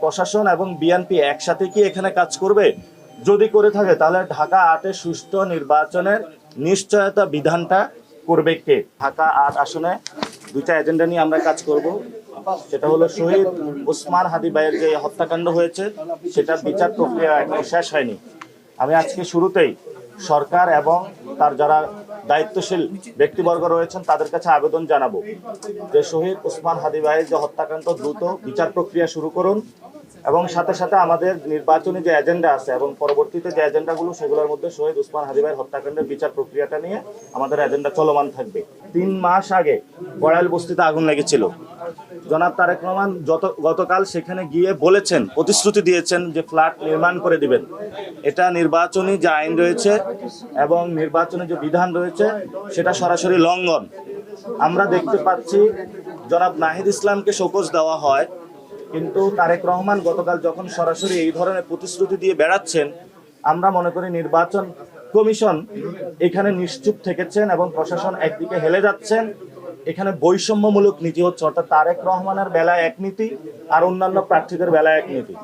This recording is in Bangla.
প্রশাসন এবং বিএনপি একসাথে কি এখানে কাজ করবে? যদি করে থাকে তাহলে ঢাকা ৮-এ সুষ্ঠু নির্বাচনের নিশ্চয়তা বিধানটা করবে কে? ঢাকা ৮ আসনে দুইটা এজেন্ডা নিয়ে আমরা কাজ করব। সেটা হলো শহীদ ওসমান হাদি ভাইয়ের যে হত্যাকাণ্ড হয়েছে সেটার বিচার প্রক্রিয়া এখনো শেষ হয়নি। আমি আজকে শুরুতেই সরকার এবং তার যারা দায়িত্বশীল ব্যক্তিবর্গ রয়েছেন তাদের কাছে আবেদন জানাবো যে শহীদ ওসমান হাদি ভাইয়ের যে হত্যাকাণ্ড দ্রুত বিচার প্রক্রিয়া শুরু করুন এবং সাথে সাথে আমাদের নির্বাচনী যে এজেন্ডা আছে এবং পরবর্তীতে যে এজেন্ডাগুলো সেগুলোর মধ্যে শহীদ ওসমান হাদি ভাইয়ের হত্যাকাণ্ডের বিচার প্রক্রিয়াটা নিয়ে আমাদের এজেন্ডা চলমান থাকবে। ৩ মাস আগে গড়াইল বস্তিতে আগুন লেগেছিল। জনাব তারেক রহমান গতকাল সেখানে গিয়ে বলেছেন, প্রতিশ্রুতি দিয়েছেন যে ফ্ল্যাট নির্মাণ করে দিবেন। এটা নির্বাচনী যে আইন রয়েছে এবং নির্বাচনী যে বিধান রয়েছে সেটা সরাসরি লঙ্ঘন। আমরা দেখতে পাচ্ছি জনাব নাহিদ ইসলামকে শোকজ দেওয়া হয়, কিন্তু তারেক রহমান গতকাল যখন সরাসরি এই ধরনের প্রতিশ্রুতি দিয়ে বেড়াচ্ছেন, আমরা মনে করি নির্বাচন কমিশন এখানে নিশ্চুপ থেকেছেন এবং প্রশাসন একদিকে হেলে যাচ্ছেন। এখানে বৈষম্যমূলক নীতি হচ্ছে, অর্থাৎ তারেক রহমানের বেলায় এক নীতি আর অন্যান্য প্রার্থীদের বেলায় এক নীতি।